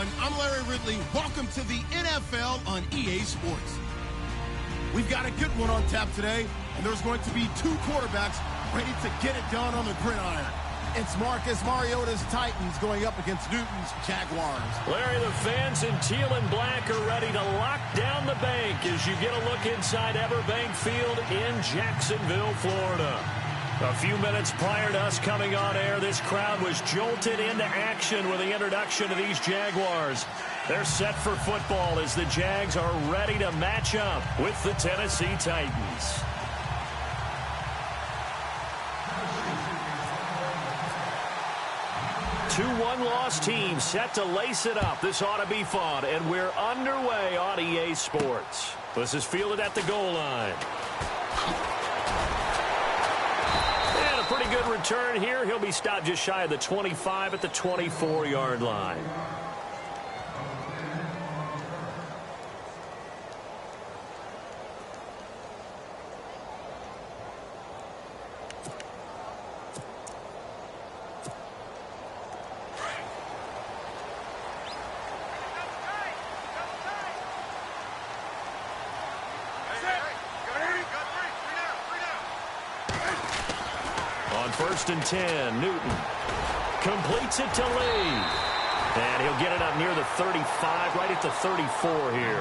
everyone. I'm Larry Ridley. Welcome to the NFL on EA Sports. We've got a good one on tap today, and there's going to be two quarterbacks ready to get it done on the gridiron. It's Marcus Mariota's Titans going up against Newton's Jaguars. Larry, the fans in teal and black are ready to lock down the bank as you get a look inside Everbank Field in Jacksonville, Florida. A few minutes prior to us coming on air, this crowd was jolted into action with the introduction of these Jaguars. They're set for football as the Jags are ready to match up with the Tennessee Titans. Two one-loss teams set to lace it up. This ought to be fun, and we're underway on EA Sports. This is fielded at the goal line. And a pretty good return here. He'll be stopped just shy of the 25 at the 24-yard line. First and 10, Newton completes it to Lee. And he'll get it up near the 35, right at the 34 here.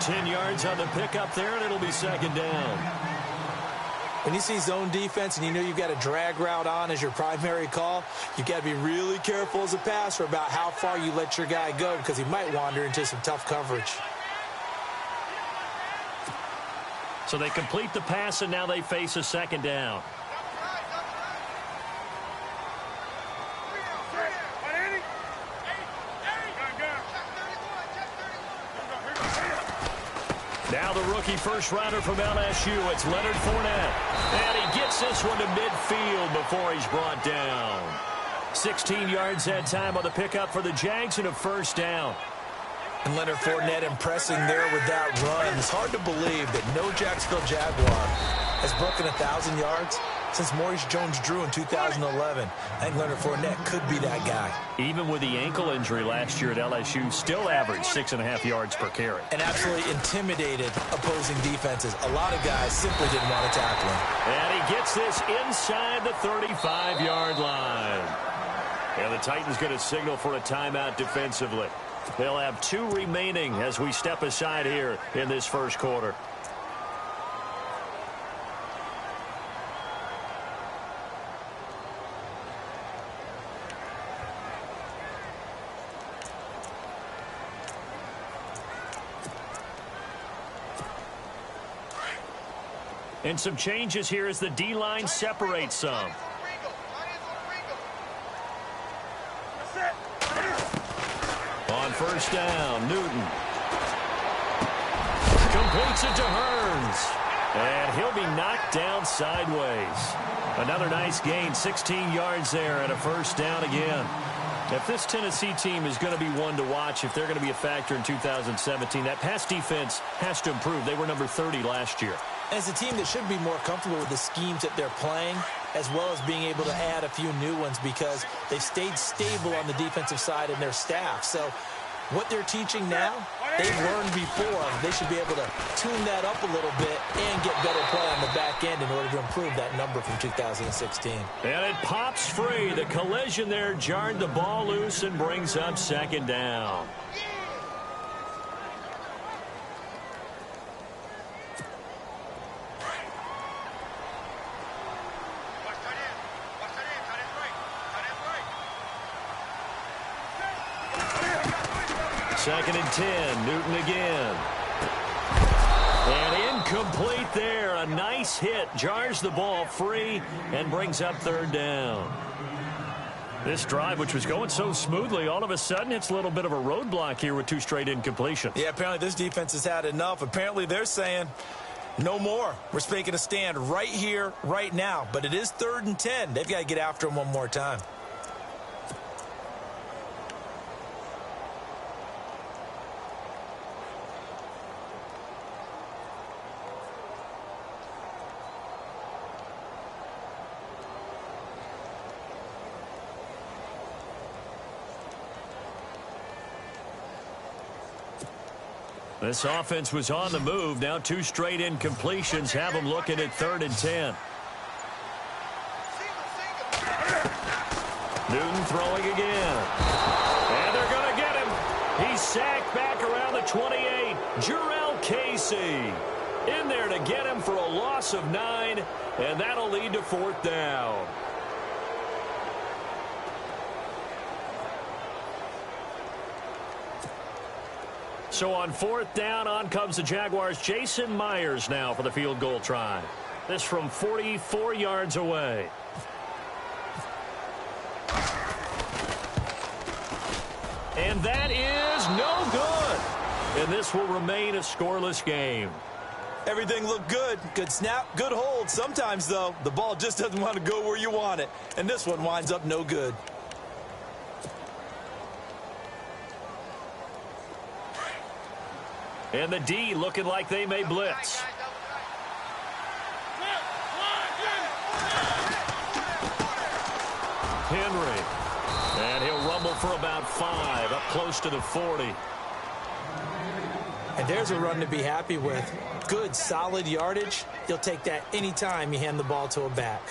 10 yards on the pickup there, and it'll be second down. When you see zone defense and you know you've got a drag route on as your primary call, you've got to be really careful as a passer about how far you let your guy go because he might wander into some tough coverage. So they complete the pass, and now they face a second down. Now the rookie first-rounder from LSU, it's Leonard Fournette. And he gets this one to midfield before he's brought down. 16 yards that time on the pickup for the Jags and a first down. And Leonard Fournette impressing there with that run. It's hard to believe that no Jacksonville Jaguar has broken 1,000 yards since Maurice Jones-Drew in 2011. I think Leonard Fournette could be that guy. Even with the ankle injury last year at LSU, still averaged 6.5 yards per carry. And absolutely intimidated opposing defenses. A lot of guys simply didn't want to tackle him. And he gets this inside the 35-yard line. And the Titans going to signal for a timeout defensively. They'll have 2 remaining as we step aside here in this first quarter. And some changes here as the D-line separates some. On first down, Newton completes it to Hearns. And he'll be knocked down sideways. Another nice gain, 16 yards there and a first down again. If this Tennessee team is going to be one to watch, if they're going to be a factor in 2017, that pass defense has to improve. They were number 30 last year. As a team that should be more comfortable with the schemes that they're playing, as well as being able to add a few new ones because they've stayed stable on the defensive side in their staff. So what they're teaching now, they've learned before. They should be able to tune that up a little bit and get better play on the back end in order to improve that number from 2016. And it pops free. The collision there jarred the ball loose and brings up second down. Second and 10, Newton again. And incomplete there. A nice hit. Jars the ball free and brings up third down. This drive, which was going so smoothly, all of a sudden it's a little bit of a roadblock here with 2 straight incompletions. Yeah, apparently this defense has had enough. Apparently they're saying no more. We're making a stand right here, right now. But it is 3rd and 10. They've got to get after him one more time. This offense was on the move. Now 2 straight incompletions have them looking at 3rd and 10. Newton throwing again. And they're going to get him. He's sacked back around the 28. Jurrell Casey in there to get him for a loss of 9, and that'll lead to 4th down. So on 4th down, on comes the Jaguars. Jason Myers now for the field goal try. This from 44 yards away. And that is no good. And this will remain a scoreless game. Everything looked good. Good snap, good hold. Sometimes, though, the ball just doesn't want to go where you want it. And this one winds up no good. And the D looking like they may blitz. Henry. And he'll rumble for about 5, up close to the 40. And there's a run to be happy with. Good, solid yardage. You'll take that anytime you hand the ball to a back.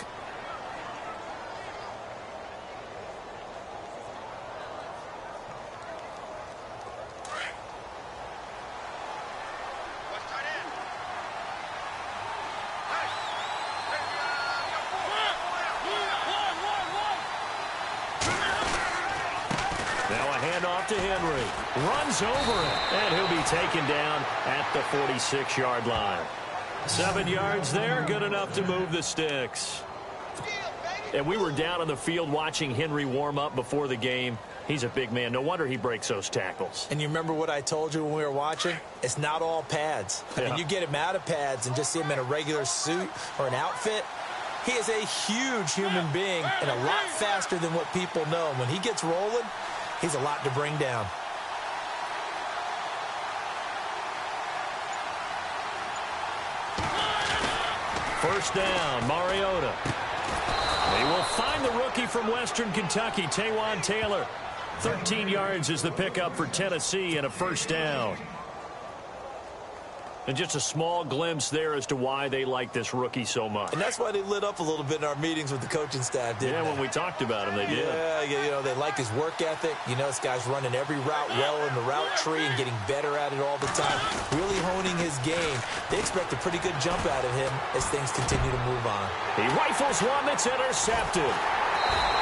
To Henry. Runs over it. And he'll be taken down at the 46-yard line. 7 yards there. Good enough to move the sticks. And we were down on the field watching Henry warm up before the game. He's a big man. No wonder he breaks those tackles. And you remember what I told you when we were watching? It's not all pads. I mean, you get him out of pads and just see him in a regular suit or an outfit. He is a huge human being and a lot faster than what people know. When he gets rolling, he's a lot to bring down. First down, Mariota. They will find the rookie from Western Kentucky, Taywan Taylor. 13 yards is the pickup for Tennessee and a first down. And just a small glimpse there as to why they like this rookie so much. And that's why they lit up a little bit in our meetings with the coaching staff, didn't they? Yeah, when we talked about him, they did. Yeah, you know, they like his work ethic. You know, this guy's running every route well in the route tree and getting better at it all the time, really honing his game. They expect a pretty good jump out of him as things continue to move on. He rifles one that's intercepted.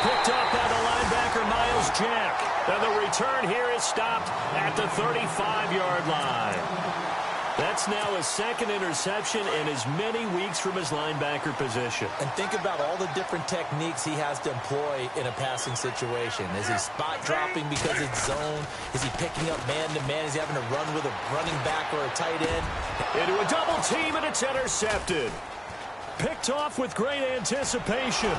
Picked up by the linebacker, Miles Jack. And the return here is stopped at the 35-yard line. That's now his 2nd interception in as many weeks from his linebacker position. And think about all the different techniques he has to employ in a passing situation. Is he spot dropping because it's zone? Is he picking up man-to-man? Is he having to run with a running back or a tight end? Into a double team, and it's intercepted. Picked off with great anticipation.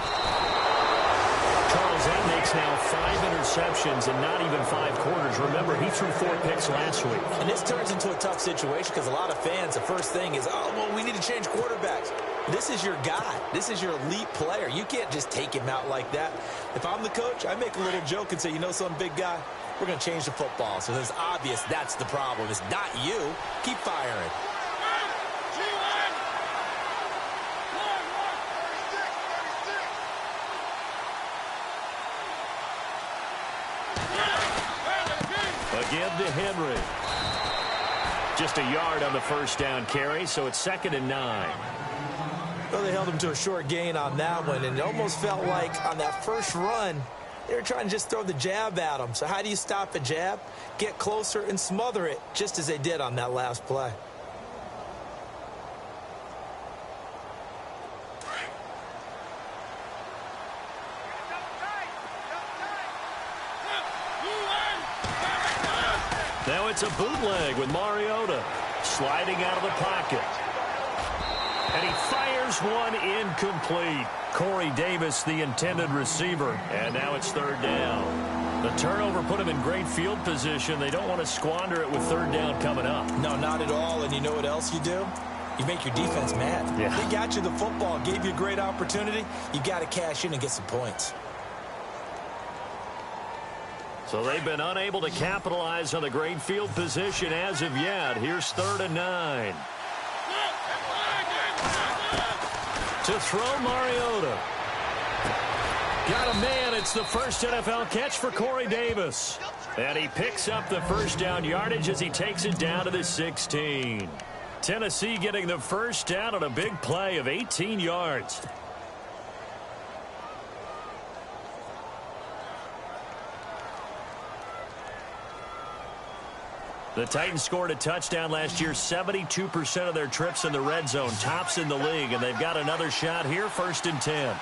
Charles, that makes now 5 interceptions in not even 5 quarters. Remember, he threw 4 picks last week. And this turns into a tough situation because a lot of fans, the first thing is, oh, well, we need to change quarterbacks. This is your guy. This is your elite player. You can't just take him out like that. If I'm the coach, I make a little joke and say, you know something, big guy? We're going to change the football. So it's obvious that's the problem. It's not you. Keep firing. Again to Henry. Just a yard on the first down carry, so it's 2nd and 9. Well, they held him to a short gain on that one, and it almost felt like on that first run, they were trying to just throw the jab at him. So how do you stop a jab? Get closer and smother it, just as they did on that last play. Now it's a bootleg with Mariota sliding out of the pocket. And he fires one incomplete. Corey Davis, the intended receiver. And now it's 3rd down. The turnover put him in great field position. They don't want to squander it with 3rd down coming up. No, not at all. And you know what else you do? You make your defense mad. Yeah. They got you the football, gave you a great opportunity. You got to cash in and get some points. So they've been unable to capitalize on the great field position as of yet. Here's 3rd and 9. To throw, Mariota. Got a man. It's the first NFL catch for Corey Davis. And he picks up the first down yardage as he takes it down to the 16. Tennessee getting the first down on a big play of 18 yards. The Titans scored a touchdown last year. 72% of their trips in the red zone. Tops in the league. And they've got another shot here. 1st and 10.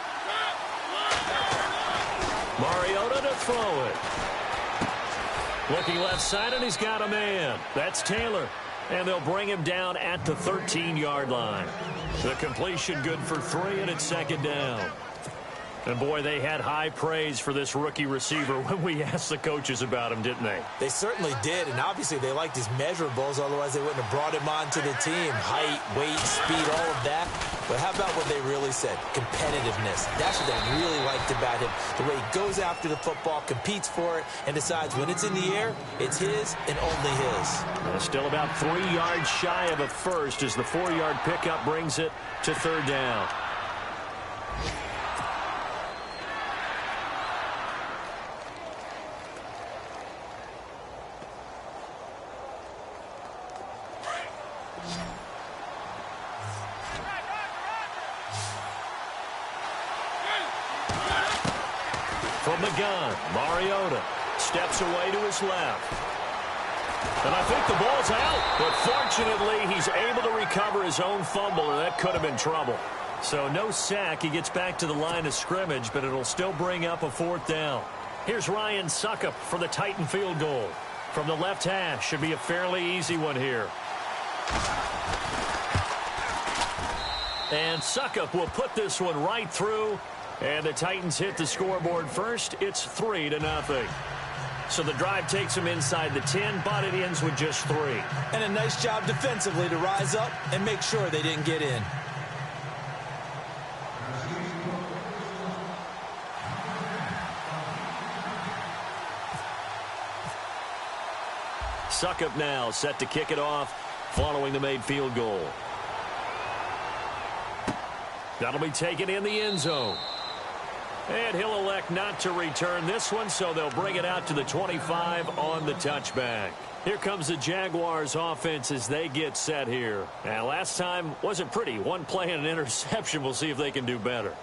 Mariota to throw it. Looking left side, and he's got a man. That's Taylor. And they'll bring him down at the 13-yard line. The completion good for 3, and it's 2nd down. And, boy, they had high praise for this rookie receiver when we asked the coaches about him, didn't they? They certainly did, and obviously they liked his measurables. Otherwise, they wouldn't have brought him onto the team. Height, weight, speed, all of that. But how about what they really said? Competitiveness. That's what they really liked about him. The way he goes after the football, competes for it, and decides when it's in the air, it's his and only his. Still about 3 yards shy of a first as the 4-yard pickup brings it to 3rd down. From the gun, Mariota steps away to his left. And I think the ball's out. But fortunately, he's able to recover his own fumble, and that could have been trouble. So no sack. He gets back to the line of scrimmage, but it'll still bring up a 4th down. Here's Ryan Suckup for the Titan field goal. From the left hash, should be a fairly easy one here. And Suckup will put this one right through. And the Titans hit the scoreboard first. It's 3-0. So the drive takes them inside the 10, but it ends with just 3. And a nice job defensively to rise up and make sure they didn't get in. Suckup now set to kick it off following the made field goal. That'll be taken in the end zone. And he'll elect not to return this one, so they'll bring it out to the 25 on the touchback. Here comes the Jaguars offense as they get set here. And last time wasn't pretty. One play and an interception. We'll see if they can do better.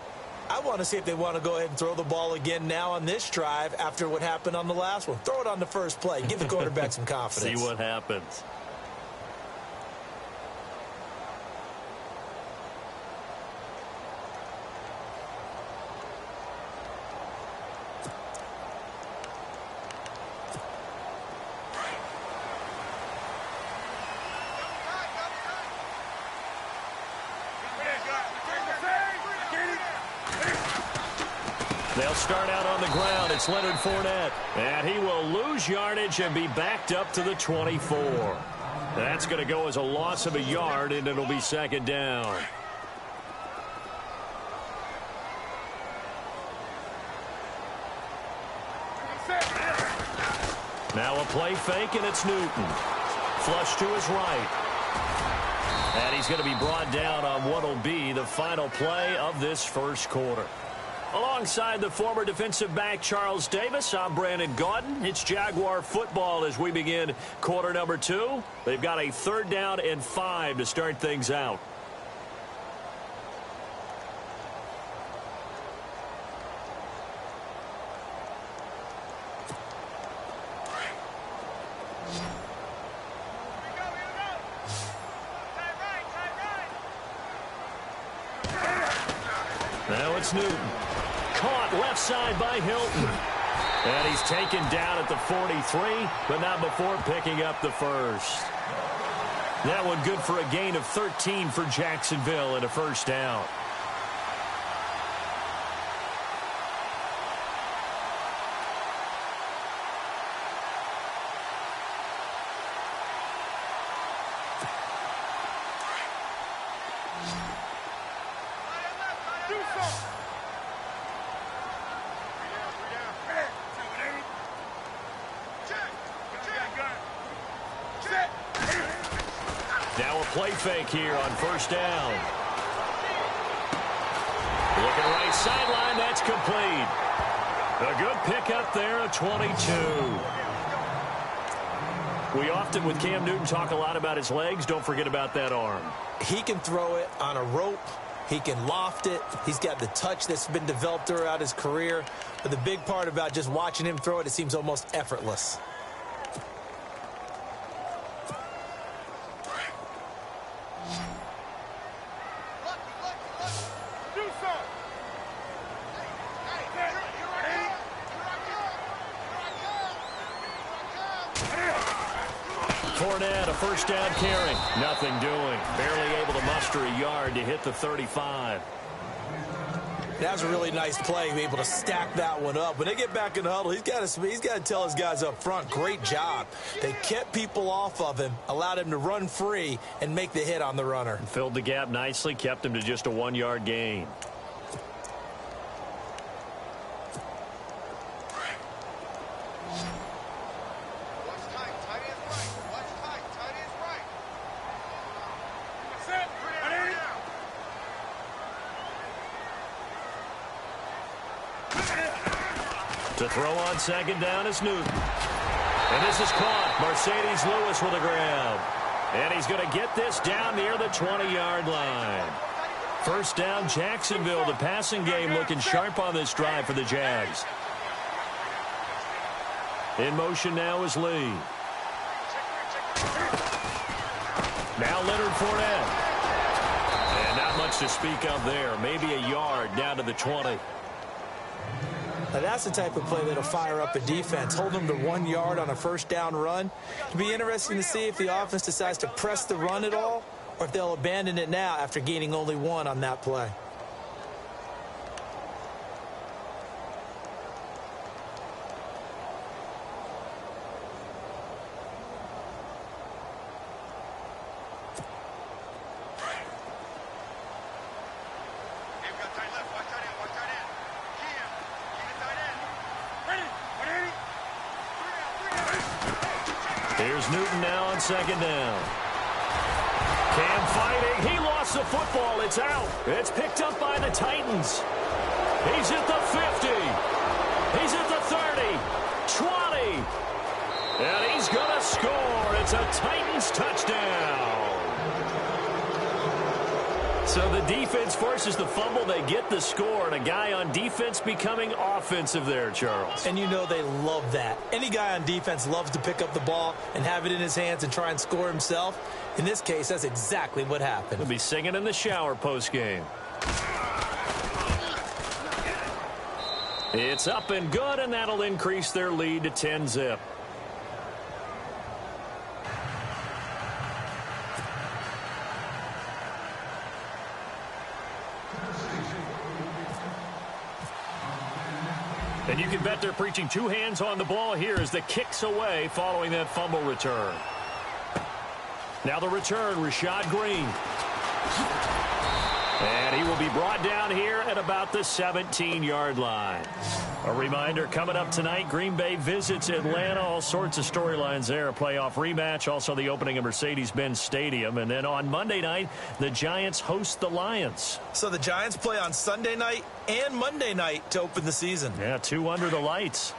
I want to see if they want to go ahead and throw the ball again now on this drive after what happened on the last one. Throw it on the first play. Give the quarterback some confidence. See what happens. They'll start out on the ground. It's Leonard Fournette. And he will lose yardage and be backed up to the 24. That's going to go as a loss of a yard, and it'll be 2nd down. Now a play fake, and it's Newton. Flush to his right. And he's going to be brought down on what will be the final play of this first quarter. Alongside the former defensive back Charles Davis, I'm Brandon Gaudin. It's Jaguar football as we begin quarter number 2. They've got a 3rd down and 5 to start things out. Now it's Newton. Caught left side by Hilton. And he's taken down at the 43, but not before picking up the first. That one good for a gain of 13 for Jacksonville and a first down. play fake here on first down. Looking right sideline, that's complete. A good pickup there, a 22. We often, with Cam Newton, talk a lot about his legs. Don't forget about that arm. He can throw it on a rope. He can loft it. He's got the touch that's been developed throughout his career. But the big part about just watching him throw it, it seems almost effortless. Fournette, a first down carry. Nothing doing. Barely able to muster a yard to hit the 35. That was a really nice play, able to stack that one up. When they get back in the huddle, he's got to tell his guys up front, great job. They kept people off of him, allowed him to run free and make the hit on the runner. Filled the gap nicely, kept him to just a 1-yard gain. To throw on second down is Newton. And this is caught. Mercedes Lewis with a grab. And he's going to get this down near the 20-yard line. First down, Jacksonville. The passing game looking sharp on this drive for the Jags. In motion now is Lee. Now Leonard Fournette. And not much to speak of there. Maybe a yard down to the 20. Now that's the type of play that'll fire up a defense. Hold them to 1 yard on a first down run. It'll be interesting to see if the offense decides to press the run at all or if they'll abandon it now after gaining only 1 on that play. Here's Newton now on second down. Cam fighting. He lost the football. It's out. It's picked up by the Titans. He's at the 50. He's at the 30. 20. And he's going to score. It's a Titans touchdown. So the defense forces the fumble. They get the score, and a guy on defense becoming offensive there, Charles. And you know they love that. Any guy on defense loves to pick up the ball and have it in his hands and try and score himself. In this case, that's exactly what happened. He'll be singing in the shower post-game. It's up and good, and that'll increase their lead to 10-zip. And you can bet they're preaching 2 hands on the ball here as the kick's away following that fumble return. Now the return, Rashad Green. And he will be brought down here at about the 17-yard line. A reminder, coming up tonight, Green Bay visits Atlanta. All sorts of storylines there. A playoff rematch, also the opening of Mercedes-Benz Stadium. And then on Monday night, the Giants host the Lions. So the Giants play on Sunday night and Monday night to open the season. Yeah, 2 under the lights.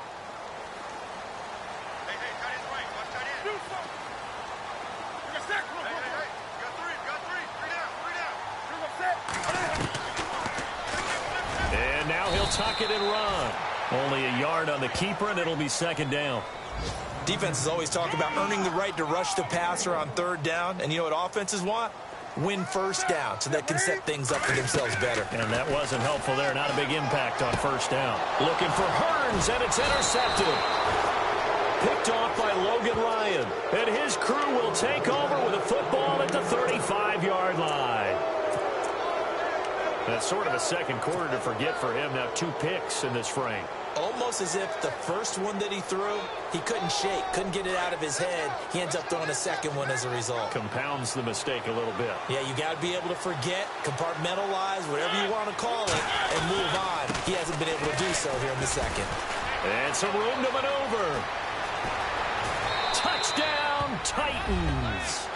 And now he'll tuck it and run. Only a yard on the keeper, and it'll be second down. Defenses always talk about earning the right to rush the passer on third down. And you know what offenses want? Win first down so they can set things up for themselves better. And that wasn't helpful there. Not a big impact on first down. Looking for Hearns, and it's intercepted. Picked off by Logan Ryan. And his crew will take over with a football at the 35-yard line. That's sort of a second quarter to forget for him. Now 2 picks in this frame. Almost as if the first one that he threw, he couldn't shake, couldn't get it out of his head. He ends up throwing a second one as a result. Compounds the mistake a little bit. Yeah, you got to be able to forget, compartmentalize, whatever you want to call it, and move on. He hasn't been able to do so here in the second. And some room to maneuver. Touchdown, Titans.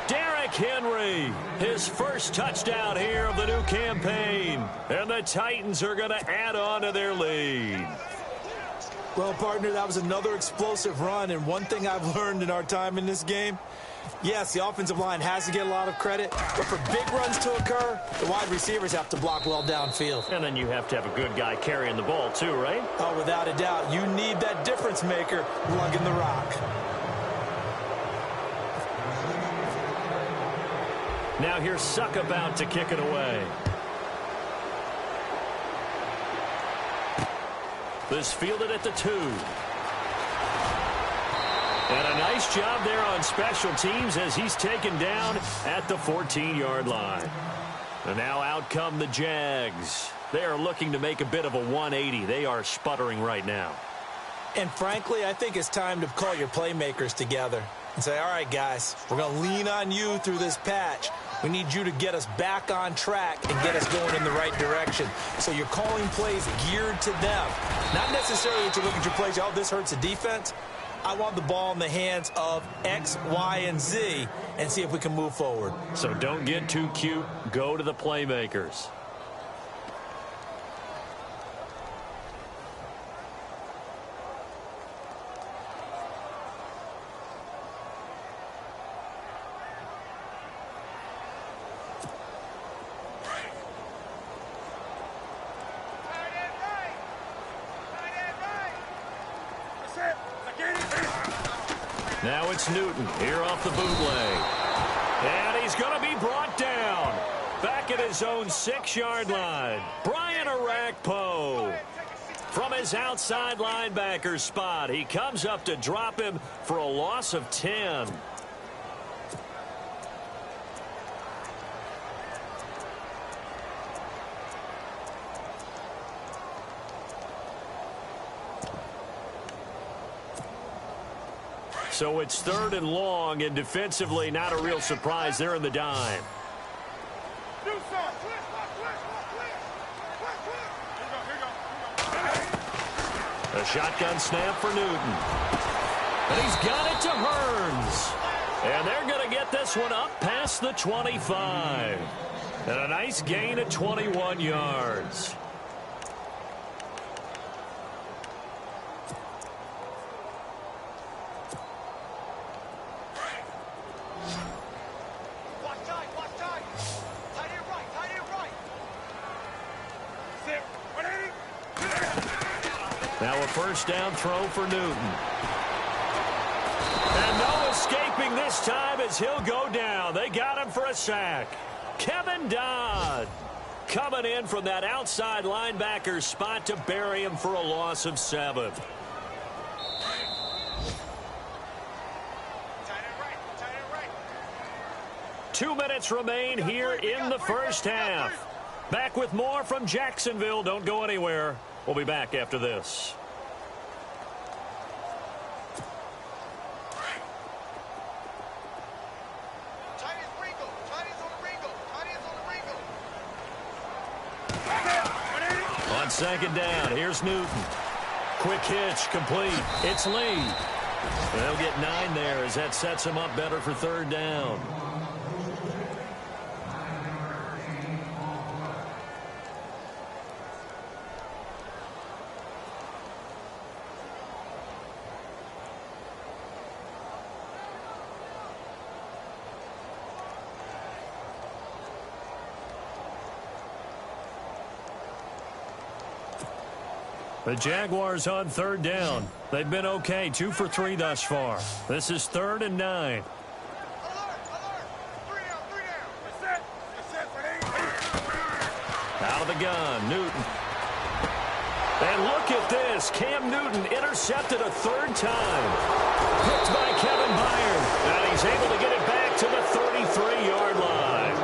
Derrick Henry, his first touchdown here of the new campaign. And the Titans are going to add on to their lead. Well, partner, that was another explosive run. And one thing I've learned in our time in this game, yes, the offensive line has to get a lot of credit, but for big runs to occur, the wide receivers have to block well downfield. And then you have to have a good guy carrying the ball too, right? Oh, without a doubt. You need that difference maker lugging the rock. Now here's Suck about to kick it away. This fielded at the 2. And a nice job there on special teams as he's taken down at the 14-yard line. And now out come the Jags. They are looking to make a bit of a 180. They are sputtering right now. And frankly, I think it's time to call your playmakers together and say, all right, guys, we're going to lean on you through this patch. We need you to get us back on track and get us going in the right direction. So you're calling plays geared to them. Not necessarily to look at your plays, oh, this hurts the defense. I want the ball in the hands of X, Y, and Z and see if we can move forward. So don't get too cute. Go to the playmakers. Now it's Newton here off the bootleg. And he's going to be brought down. Back at his own 6-yard line. Brian Arakpo from his outside linebacker spot. He comes up to drop him for a loss of 10. So it's 3rd and long, and defensively not a real surprise. They're in the dime. A shotgun snap for Newton. And he's got it to Hearns. And they're going to get this one up past the 25. And a nice gain of 21 yards. Now a first down throw for Newton. And no escaping this time as he'll go down. They got him for a sack. Kevin Dodd coming in from that outside linebacker spot to bury him for a loss of 7. Two minutes remain here in the first half. Back with more from Jacksonville. Don't go anywhere. We'll be back after this. On second down, here's Newton. Quick hitch, complete. It's Lee. They'll get 9 there as that sets him up better for 3rd down. The Jaguars on 3rd down. They've been okay, 2 for 3 thus far. This is 3rd and 9. Out of the gun, Newton. And look at this. Cam Newton intercepted a 3rd time. Picked by Kevin Byard. And he's able to get it back to the 33-yard line.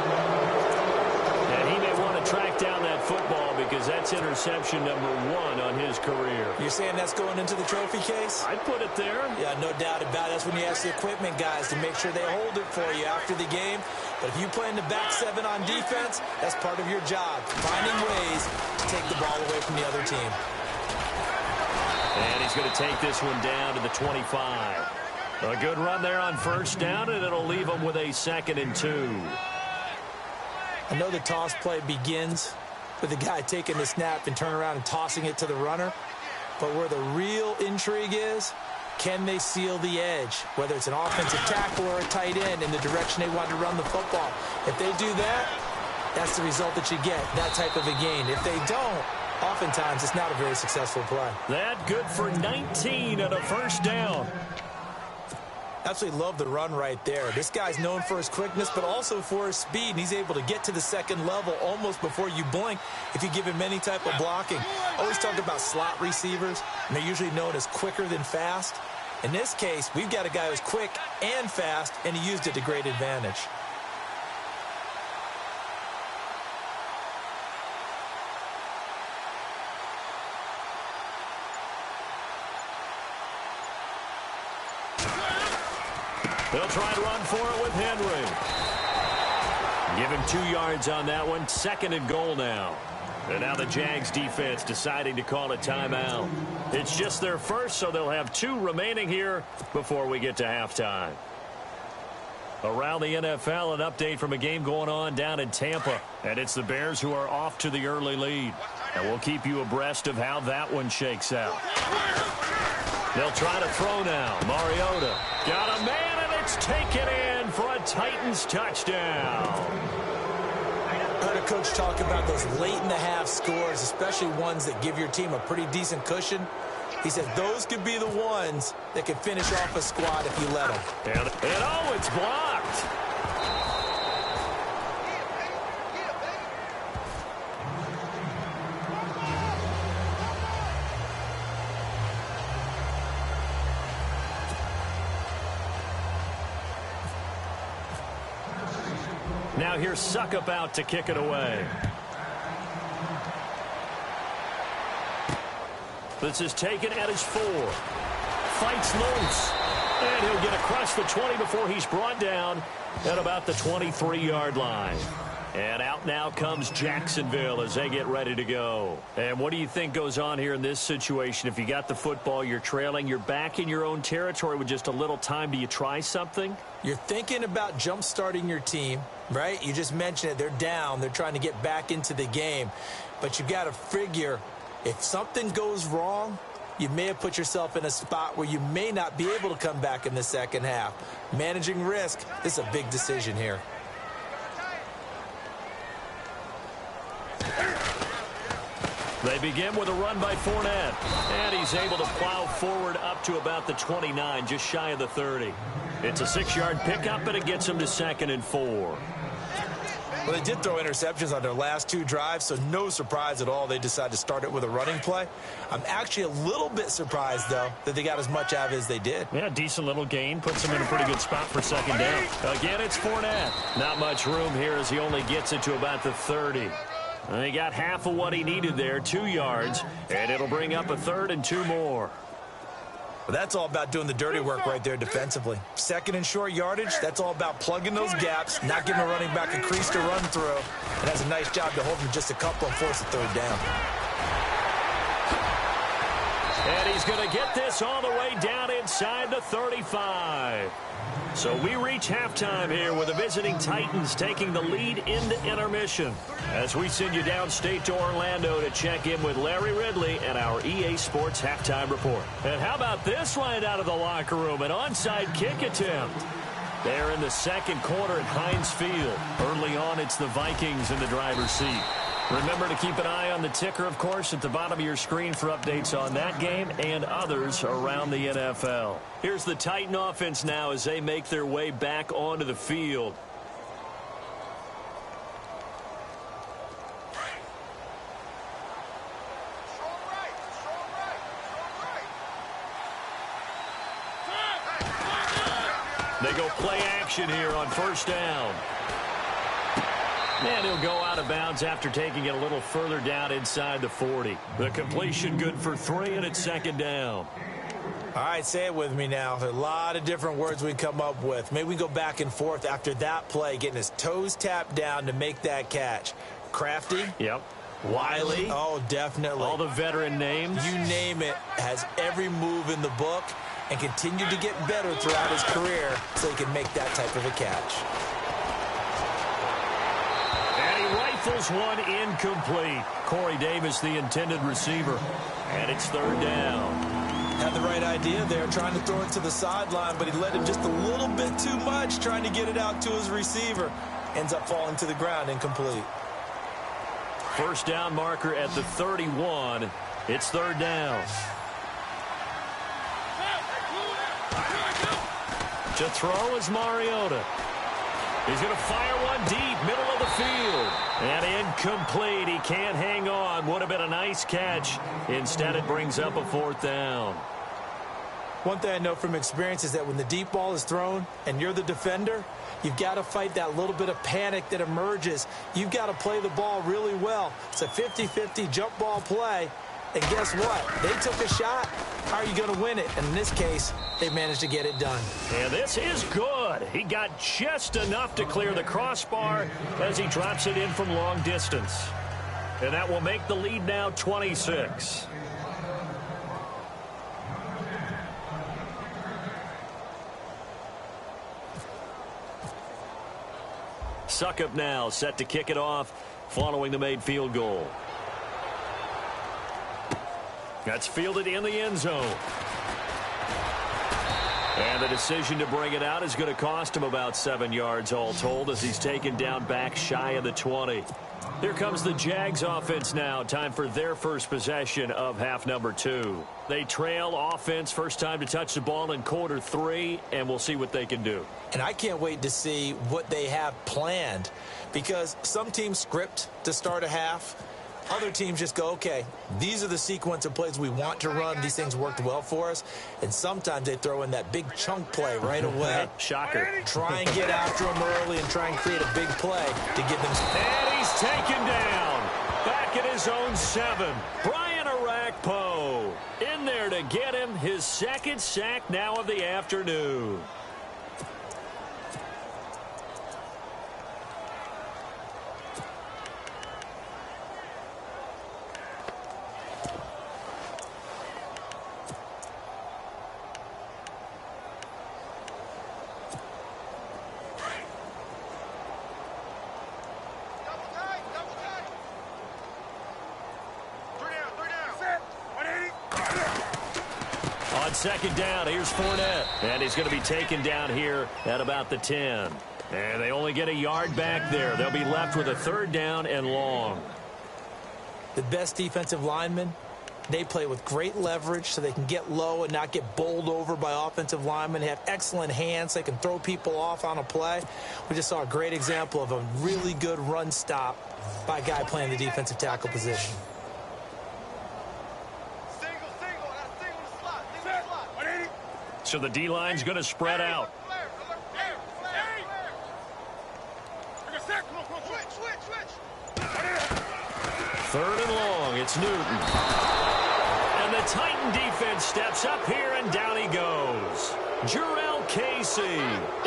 And he may want to track down that football because that's interception number 1 on his career. You're saying that's going into the trophy case? I'd put it there. Yeah, no doubt about it. That's when you ask the equipment guys to make sure they hold it for you after the game. But if you play in the back 7 on defense, that's part of your job, finding ways to take the ball away from the other team. And he's going to take this one down to the 25. A good run there on first down, and it'll leave them with a 2nd and 2. I know the toss play begins with the guy taking the snap and turning around and tossing it to the runner. But where the real intrigue is, can they seal the edge? Whether it's an offensive tackle or a tight end in the direction they want to run the football. If they do that, that's the result that you get, that type of a gain. If they don't, oftentimes it's not a very successful play. That good for 19 and a first down. Absolutely love the run right there. This guy's known for his quickness, but also for his speed. And he's able to get to the second level almost before you blink if you give him any type of blocking. Always talk about slot receivers, and they're usually known as quicker than fast. In this case, we've got a guy who's quick and fast, and he used it to great advantage. They'll try to run for it with Henry. Give him 2 yards on that one. 2nd and goal now. And now the Jags defense deciding to call a timeout. It's just their first, so they'll have 2 remaining here before we get to halftime. Around the NFL, an update from a game going on down in Tampa. And it's the Bears who are off to the early lead. And we'll keep you abreast of how that one shakes out. They'll try to throw now. Mariota got a man, and it's taken in for a Titans touchdown. I heard a coach talk about those late-in-the-half scores, especially ones that give your team a pretty decent cushion. He said those could be the ones that could finish off a squad if you let them. And oh, it's blocked. Now here's Suckup out to kick it away. This is taken at his 4. Fights loose. And he'll get across the 20 before he's brought down at about the 23-yard line. And out now comes Jacksonville as they get ready to go. And what do you think goes on here in this situation? If you got the football, you're trailing, you're back in your own territory with just a little time. Do you try something? You're thinking about jump-starting your team, right? You just mentioned it. They're down. They're trying to get back into the game. But you've got to figure if something goes wrong, you may have put yourself in a spot where you may not be able to come back in the second half. Managing risk, this is a big decision here. They begin with a run by Fournette. And he's able to plow forward up to about the 29, just shy of the 30. It's a 6-yard pickup, and it gets him to 2nd and 4. Well, they did throw interceptions on their last 2 drives, so no surprise at all they decided to start it with a running play. I'm actually a little bit surprised, though, that they got as much out of it as they did. Yeah, decent little gain. Puts them in a pretty good spot for 2nd down. Again, it's Fournette. Not much room here as he only gets it to about the 30. And he got half of what he needed there, 2 yards, and it'll bring up a 3rd and 2 more. Well, that's all about doing the dirty work right there defensively. 2nd and short yardage, that's all about plugging those gaps, not giving a running back a crease to run through, and has a nice job to hold him just a couple and force a 3rd down. And he's going to get this all the way down inside the 35. So we reach halftime here with the visiting Titans taking the lead into intermission. As we send you downstate to Orlando to check in with Larry Ridley and our EA Sports Halftime Report. And how about this right out of the locker room? An onside kick attempt. They're in the second quarter at Heinz Field. Early on, it's the Vikings in the driver's seat. Remember to keep an eye on the ticker, of course, at the bottom of your screen for updates on that game and others around the NFL. Here's the Titan offense now as they make their way back onto the field. They go play action here on first down. And he'll go out of bounds after taking it a little further down inside the 40. The completion good for 3, and it's 2nd down. All right, say it with me now. A lot of different words we come up with. Maybe we go back and forth after that play, getting his toes tapped down to make that catch. Crafty. Yep. Wiley. Oh, definitely. All the veteran names. You name it. Has every move in the book. and continued to get better throughout his career so he can make that type of a catch. And he rifles one incomplete. Corey Davis, the intended receiver. And it's third down. Had the right idea there, trying to throw it to the sideline, but he let him just a little bit too much, trying to get it out to his receiver. Ends up falling to the ground, incomplete. First down marker at the 31. It's third down. To throw is Mariota. He's going to fire one deep, middle of the field. And incomplete. He can't hang on. Would have been a nice catch. Instead, it brings up a fourth down. One thing I know from experience is that when the deep ball is thrown and you're the defender, you've got to fight that little bit of panic that emerges. You've got to play the ball really well. It's a 50-50 jump ball play. And guess what? They took a shot. How are you going to win it? And in this case, they managed to get it done. And this is good. He got just enough to clear the crossbar as he drops it in from long distance. And that will make the lead now 26. Suckup now set to kick it off following the made field goal. That's fielded in the end zone. And the decision to bring it out is going to cost him about 7 yards all told as he's taken down back shy of the 20. Here comes the Jags offense now. Time for their first possession of half number 2. They trail offense, first time to touch the ball in quarter 3, and we'll see what they can do. And I can't wait to see what they have planned, because some teams script to start a half. Other teams just go, okay, these are the sequence of plays we want to run. These things worked well for us. And sometimes they throw in that big chunk play right away. Shocker. Try and get after them early and try and create a big play to give them. And he's taken down. Back at his own 7. Brian Arakpo in there to get him his second sack now of the afternoon. Second down, here's Fournette. And he's going to be taken down here at about the 10. And they only get a yard back there. They'll be left with a third down and long. The best defensive linemen, they play with great leverage so they can get low and not get bowled over by offensive linemen. They have excellent hands. They can throw people off on a play. We just saw a great example of a really good run stop by a guy playing the defensive tackle position. So the D-line's going to spread out. Third and long, it's Newton. And the Titan defense steps up here, and down he goes. Jurrell Casey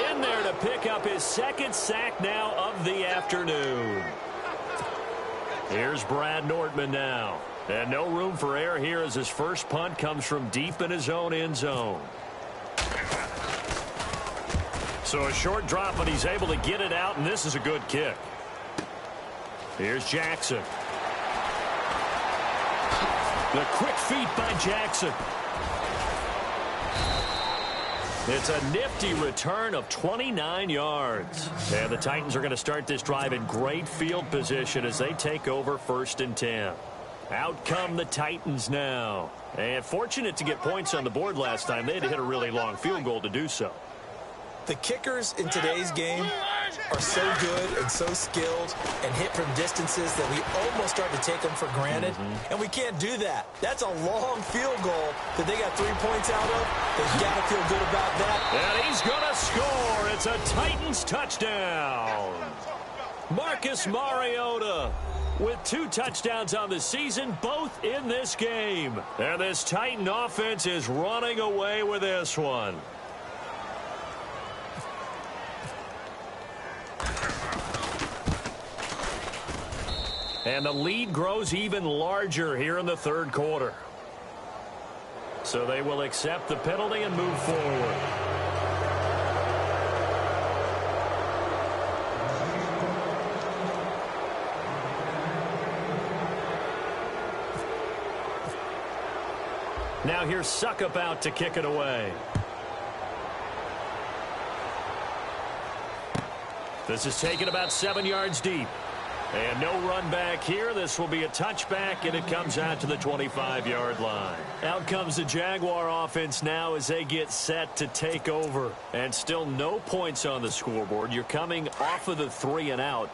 in there to pick up his second sack now of the afternoon. Here's Brad Nortman now. And no room for error here as his first punt comes from deep in his own end zone. So a short drop, but he's able to get it out, and this is a good kick. Here's Jackson. The quick feet by Jackson. It's a nifty return of 29 yards. And the Titans are going to start this drive in great field position as they take over 1st and 10. Out come the Titans now. And fortunate to get points on the board last time. They had to hit a really long field goal to do so. The kickers in today's game are so good and so skilled and hit from distances that we almost start to take them for granted. And we can't do that. That's a long field goal that they got 3 points out of. They've got to feel good about that. And he's going to score. It's a Titans touchdown. Marcus Mariota with 2 touchdowns on the season, both in this game. And this Titan offense is running away with this one. And the lead grows even larger here in the third quarter. So they will accept the penalty and move forward. Now here's Suckup out to kick it away. This is taken about 7 yards deep. And no run back here. This will be a touchback, and it comes out to the 25-yard line. Out comes the Jaguar offense now as they get set to take over. And still no points on the scoreboard. You're coming off of the 3 and out.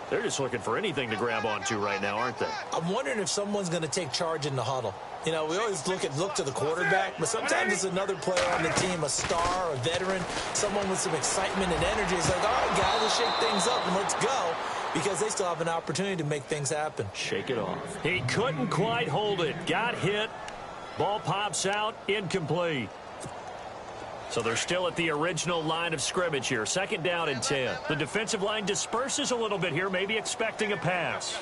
They're just looking for anything to grab onto right now, aren't they? I'm wondering if someone's going to take charge in the huddle. You know, we always look to the quarterback, but sometimes it's another player on the team, a star, a veteran, someone with some excitement and energy. It's like, all right, guys, let's shake things up and let's go, because they still have an opportunity to make things happen. Shake it off. He couldn't quite hold it. Got hit. Ball pops out. Incomplete. So they're still at the original line of scrimmage here. 2nd down and 10. The defensive line disperses a little bit here, maybe expecting a pass.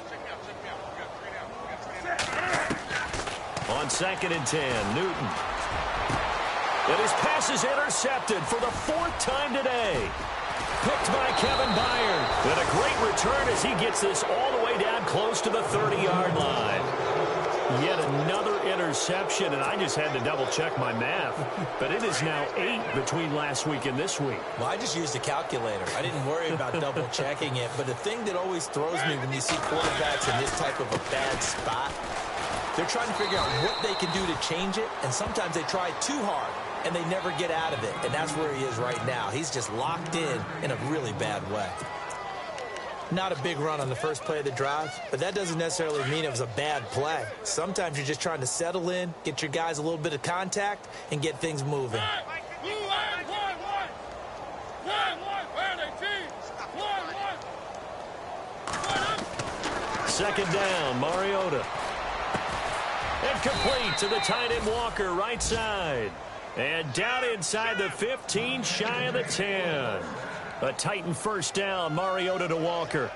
On 2nd and 10, Newton. And his pass is intercepted for the 4th time today. Picked by Kevin Byard. And a great return as he gets this all the way down close to the 30-yard line. Yet another interception, and I just had to double-check my math. But it is now 8 between last week and this week. Well, I just used a calculator. I didn't worry about double-checking it. But the thing that always throws me when you see quarterbacks in this type of a bad spot, they're trying to figure out what they can do to change it, and sometimes they try too hard, and they never get out of it. And that's where he is right now. He's just locked in a really bad way. Not a big run on the first play of the drive, but that doesn't necessarily mean it was a bad play. Sometimes you're just trying to settle in, get your guys a little bit of contact, and get things moving. 2nd down, Mariota. And complete to the tight end Walker, right side. And down inside the 15, shy of the 10. A Titan 1st down, Mariota to Walker.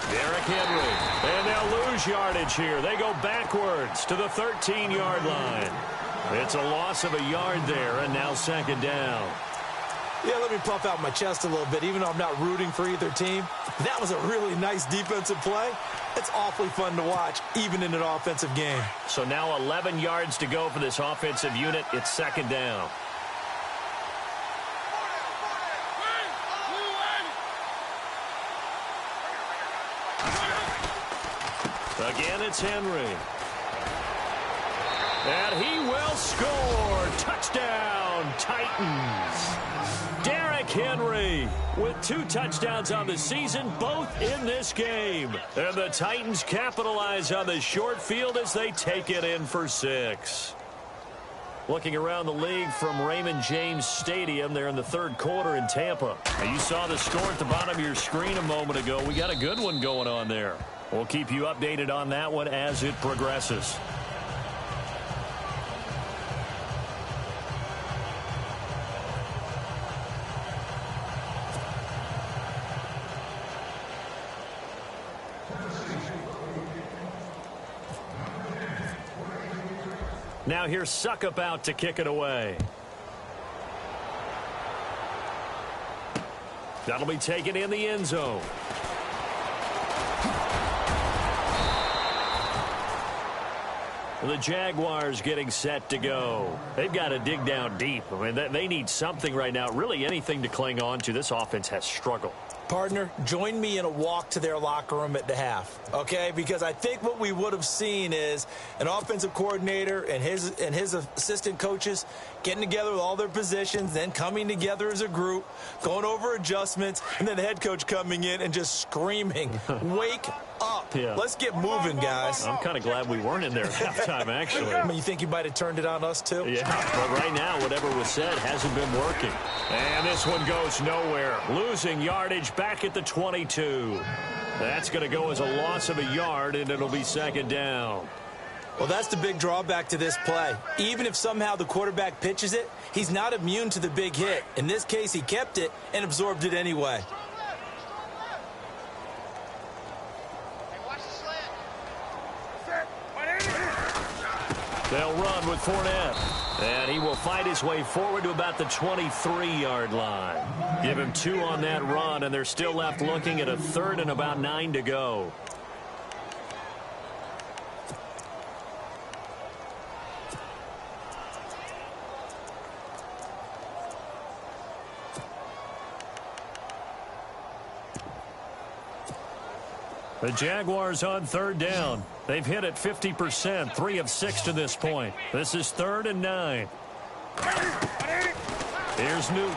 Derrick Henry. And they'll lose yardage here. They go backwards to the 13-yard line. It's a loss of a yard there, and now 2nd down. Yeah, let me puff out my chest a little bit, even though I'm not rooting for either team. That was a really nice defensive play. It's awfully fun to watch, even in an offensive game. So now 11 yards to go for this offensive unit. It's 2nd down. Again, it's Henry. And he will score. Touchdown, Titans. Derrick Henry with 2 touchdowns on the season, both in this game. And the Titans capitalize on the short field as they take it in for 6. Looking around the league from Raymond James Stadium, they're in the 3rd quarter in Tampa. Now, you saw the score at the bottom of your screen a moment ago. We got a good one going on there. We'll keep you updated on that one as it progresses. Now here's Suckup out to kick it away. That'll be taken in the end zone. The Jaguars getting set to go. They've got to dig down deep. I mean, they need something right now, really anything to cling on to. This offense has struggled. Partner, join me in a walk to their locker room at the half, okay? Because I think what we would have seen is an offensive coordinator and his assistant coaches getting together with all their positions, then coming together as a group, going over adjustments, and then the head coach coming in and just screaming, wake up. Yeah. Let's get moving, guys. I'm kind of glad we weren't in there at halftime, actually. I mean, you think you might have turned it on us, too? Yeah, but right now, whatever was said hasn't been working. And this one goes nowhere. Losing yardage back at the 22. That's going to go as a loss of a yard, and it'll be 2nd down. Well, that's the big drawback to this play. Even if somehow the quarterback pitches it, he's not immune to the big hit. In this case, he kept it and absorbed it anyway. They'll run with Fournette. And he will fight his way forward to about the 23-yard line. Give him 2 on that run, and they're still left looking at a 3rd and about 9 to go. The Jaguars on 3rd down. They've hit it 50%, 3 of 6 to this point. This is 3rd and 9. Here's Newton.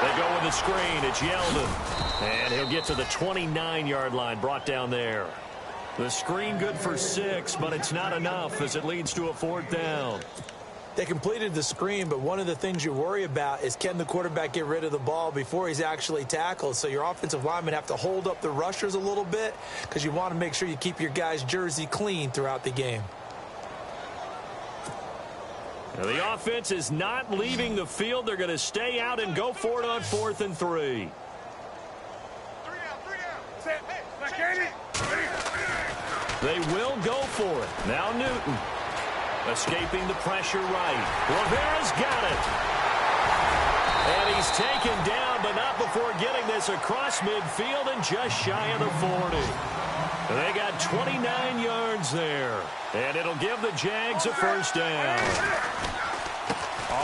They go with the screen. It's Yeldon. And he'll get to the 29-yard line, brought down there. The screen good for 6, but it's not enough as it leads to a 4th down. They completed the screen, but one of the things you worry about is can the quarterback get rid of the ball before he's actually tackled. So your offensive linemen have to hold up the rushers a little bit because you want to make sure you keep your guy's jersey clean throughout the game. Now the offense is not leaving the field. They're going to stay out and go for it on 4th and 3. They will go for it. Now Newton. Escaping the pressure right. Rivera's got it. And he's taken down, but not before getting this across midfield and just shy of the 40. They got 29 yards there. And it'll give the Jags a 1st down.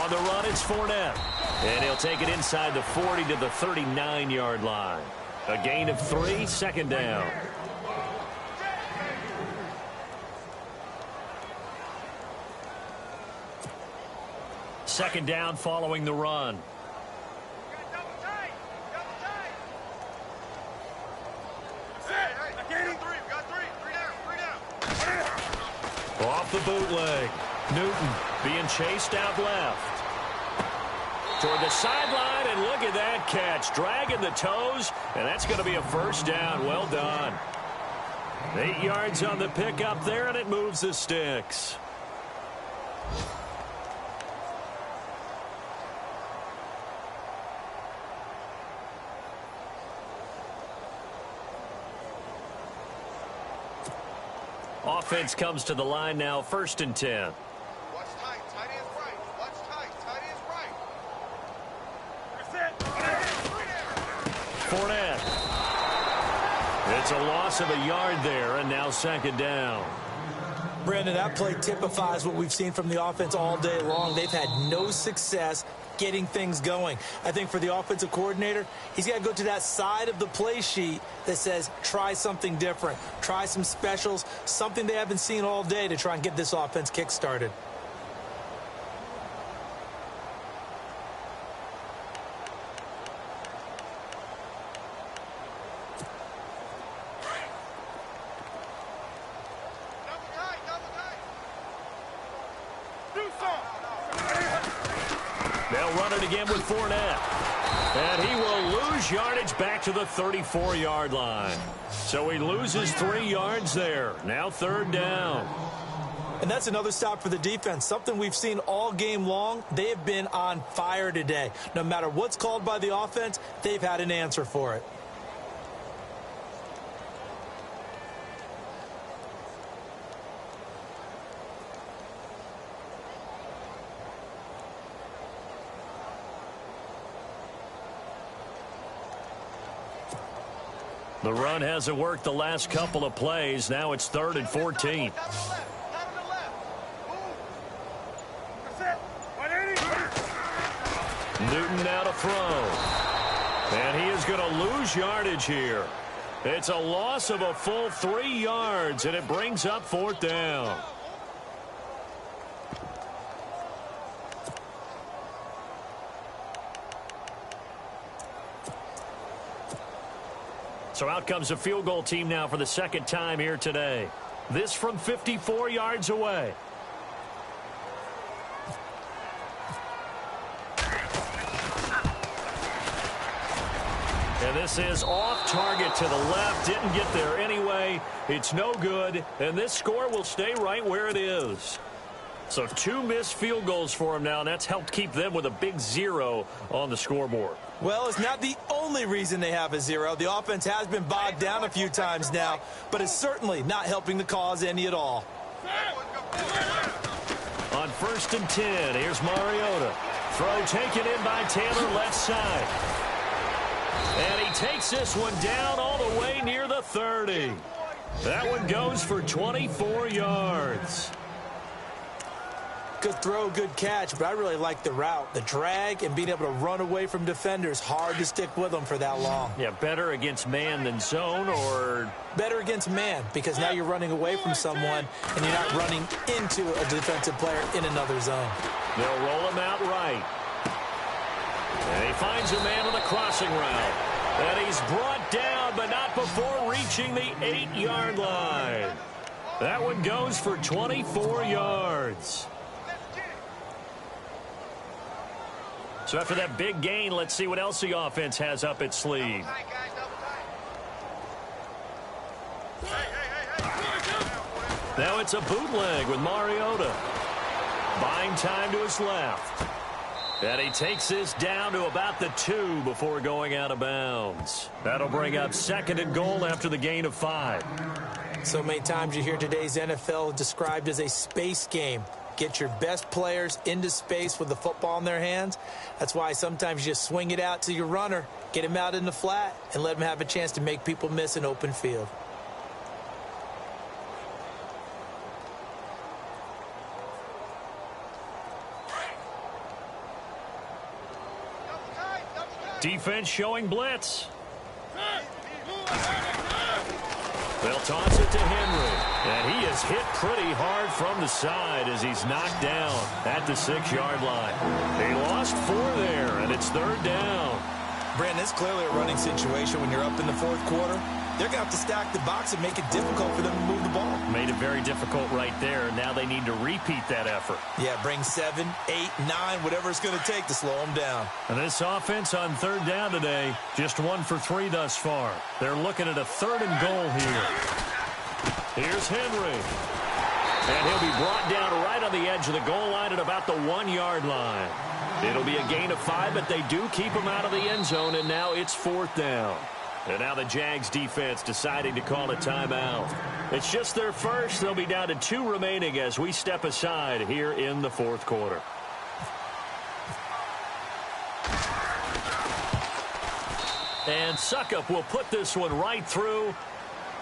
On the run, it's Fournette. And he'll take it inside the 40 to the 39-yard line. A gain of 3, 2nd down. Second down following the run. Off the bootleg. Newton being chased out left. Toward the sideline, and look at that catch. Dragging the toes, and that's going to be a 1st down. Well done. 8 yards on the pickup there, and it moves the sticks. Offense comes to the line now, 1st and 10. Watch tight, tight end's right. Watch tight, tight end's right. Fournette. It's a loss of a yard there, and now 2nd down. Brandon, that play typifies what we've seen from the offense all day long. They've had no success getting things going. I think for the offensive coordinator, he's got to go to that side of the play sheet that says try something different, try some specials, something they haven't seen all day to try and get this offense kick-started. They'll run it again with Fournette. And he will lose yardage back to the 34-yard line. So he loses 3 yards there. Now 3rd down. And that's another stop for the defense. Something we've seen all game long. They have been on fire today. No matter what's called by the offense, they've had an answer for it. The run hasn't worked the last couple of plays. Now it's 3rd and 14. Newton now to throw. And he is going to lose yardage here. It's a loss of a full 3 yards, and it brings up 4th down. So out comes a field goal team now for the 2nd time here today. This from 54 yards away. And this is off target to the left. Didn't get there anyway. It's no good. And this score will stay right where it is. So 2 missed field goals for him now, and that's helped keep them with a big 0 on the scoreboard. Well, it's not the only reason they have a 0. The offense has been bogged down a few times now, but it's certainly not helping the cause any at all. On 1st and 10, here's Mariota. Throw taken in by Taylor, left side. And he takes this one down all the way near the 30. That one goes for 24 yards. Good throw, good catch, but I really like the route. The drag and being able to run away from defenders, hard to stick with them for that long. Yeah, better against man than zone, or better against man, because now you're running away from someone and you're not running into a defensive player in another zone. They'll roll him out right. And he finds a man on the crossing route. And he's brought down, but not before reaching the 8-yard line. That one goes for 24 yards. So after that big gain, let's see what else the offense has up its sleeve. Now it's a bootleg with Mariota. Buying time to his left. And he takes this down to about the 2 before going out of bounds. That'll bring up 2nd and goal after the gain of 5. So many times you hear today's NFL described as a space game. Get your best players into space with the football in their hands. That's why sometimes you just swing it out to your runner, get him out in the flat, and let him have a chance to make people miss an open field. Defense showing blitz. They'll toss it to Henry. And he is hit pretty hard from the side as he's knocked down at the 6-yard line. He lost 4 there, and it's 3rd down. Brandon, it's clearly a running situation when you're up in the 4th quarter. They're going to have to stack the box and make it difficult for them to move the ball. Made it very difficult right there. Now they need to repeat that effort. Yeah, bring 7, 8, 9, whatever it's going to take to slow them down. And this offense on 3rd down today, just 1 for 3 thus far. They're looking at a 3rd and goal here. Here's Henry. And he'll be brought down right on the edge of the goal line at about the 1-yard line. It'll be a gain of 5, but they do keep him out of the end zone, and now it's 4th down. And now the Jags defense deciding to call a timeout. It's just their first. They'll be down to 2 remaining as we step aside here in the 4th quarter. And Suckup will put this one right through.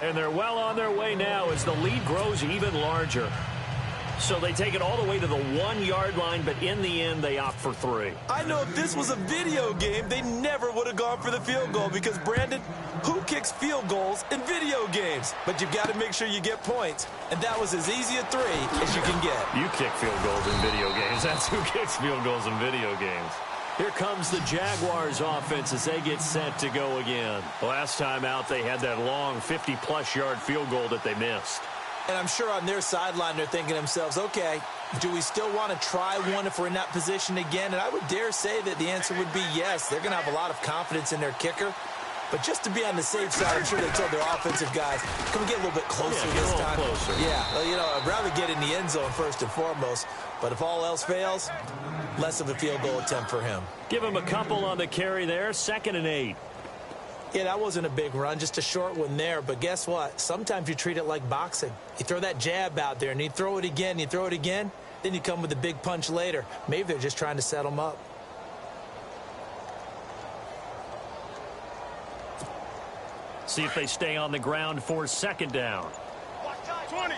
And they're well on their way now as the lead grows even larger. So they take it all the way to the 1-yard line, but in the end, they opt for 3. I know if this was a video game, they never would have gone for the field goal because, Brandon, who kicks field goals in video games? But you've got to make sure you get points, and that was as easy a 3 as you can get. You kick field goals in video games. That's who kicks field goals in video games. Here comes the Jaguars offense as they get set to go again. Last time out, they had that long 50-plus yard field goal that they missed. And I'm sure on their sideline they're thinking to themselves, okay, do we still want to try one if we're in that position again? And I would dare say that the answer would be yes. They're going to have a lot of confidence in their kicker. But just to be on the safe side, I'm sure they told their offensive guys, can we get a little bit closer this time? Closer. Yeah, well, you know, I'd rather get in the end zone first and foremost. But if all else fails, less of a field goal attempt for him. Give him a couple on the carry there, 2nd and 8. Yeah, that wasn't a big run, just a short one there. But guess what? Sometimes you treat it like boxing. You throw that jab out there, and you throw it again, you throw it again, then you come with a big punch later. Maybe they're just trying to set them up. See if they stay on the ground for 2nd down. 20.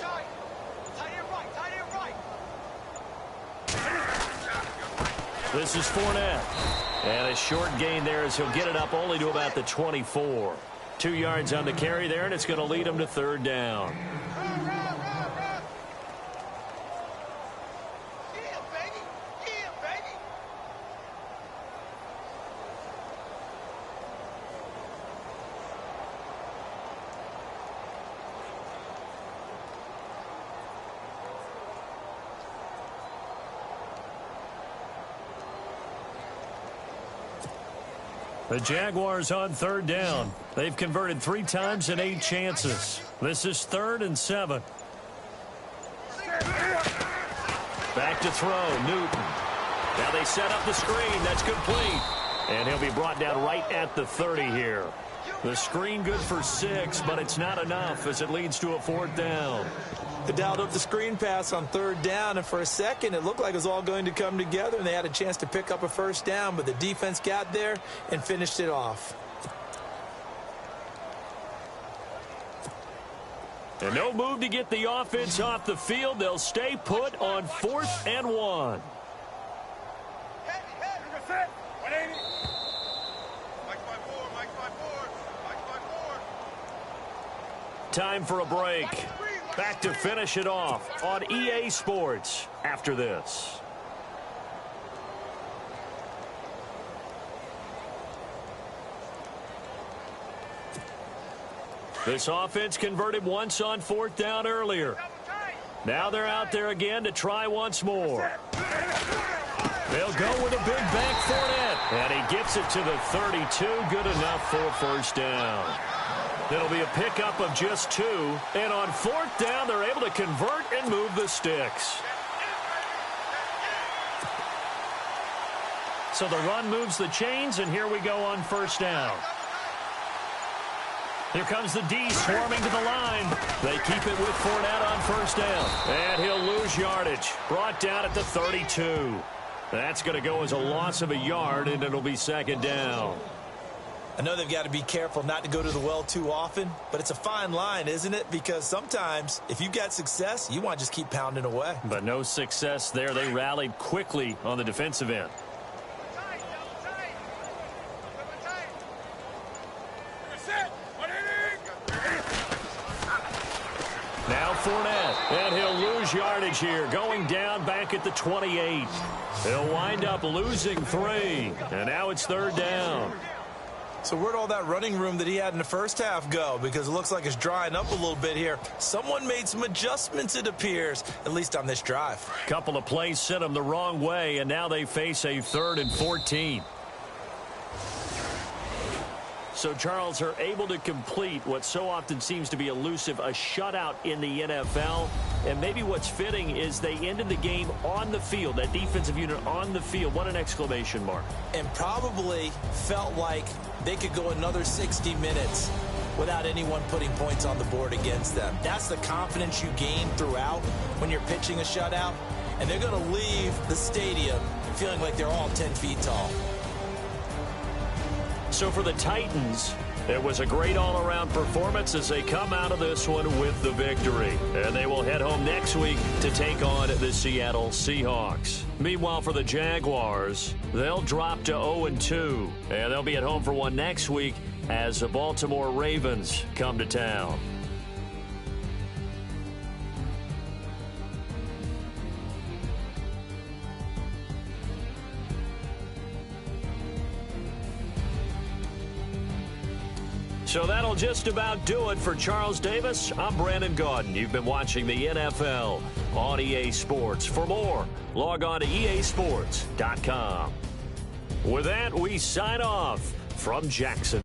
This is Fournette. And a short gain there as he'll get it up only to about the 24. 2 yards on the carry there, and it's going to lead him to 3rd down. The Jaguars on 3rd down. They've converted 3 times in 8 chances. This is 3rd and 7. Back to throw, Newton. Now they set up the screen. That's complete. And he'll be brought down right at the 30 here. The screen good for 6, but it's not enough as it leads to a 4th down. They dialed up the screen pass on 3rd down, and for a second it looked like it was all going to come together, and they had a chance to pick up a 1st down, but the defense got there and finished it off. And no move to get the offense off the field. They'll stay put on 4th and 1. Time for a break. Back to finish it off on EA Sports after this. This offense converted once on 4th down earlier. Now they're out there again to try once more. They'll go with a big bank Fournette. And he gets it to the 32. Good enough for a 1st down. It'll be a pickup of just 2. And on 4th down, they're able to convert and move the sticks. So the run moves the chains, and here we go on 1st down. Here comes the D swarming to the line. They keep it with Fournette on 1st down. And he'll lose yardage. Brought down at the 32. That's going to go as a loss of a yard, and it'll be 2nd down. I know they've got to be careful not to go to the well too often, but it's a fine line, isn't it? Because sometimes, if you've got success, you want to just keep pounding away. But no success there. They rallied quickly on the defensive end. Now Fournette, and he'll lose yardage here, going down back at the 28. He'll wind up losing 3, and now it's 3rd down. So where'd all that running room that he had in the first half go? Because it looks like it's drying up a little bit here. Someone made some adjustments, it appears, at least on this drive. Couple of plays sent them the wrong way, and now they face a 3rd and 14. So, Charles, are able to complete what so often seems to be elusive, a shutout in the NFL. And maybe what's fitting is they ended the game on the field, that defensive unit on the field. What an exclamation mark. And probably felt like they could go another 60 minutes without anyone putting points on the board against them. That's the confidence you gain throughout when you're pitching a shutout. And they're going to leave the stadium feeling like they're all 10 feet tall. So for the Titans, it was a great all-around performance as they come out of this one with the victory. And they will head home next week to take on the Seattle Seahawks. Meanwhile, for the Jaguars, they'll drop to 0-2. And they'll be at home for one next week as the Baltimore Ravens come to town. So that'll just about do it for Charles Davis. I'm Brandon Gaudin. You've been watching the NFL on EA Sports. For more, log on to easports.com. With that, we sign off from Jackson.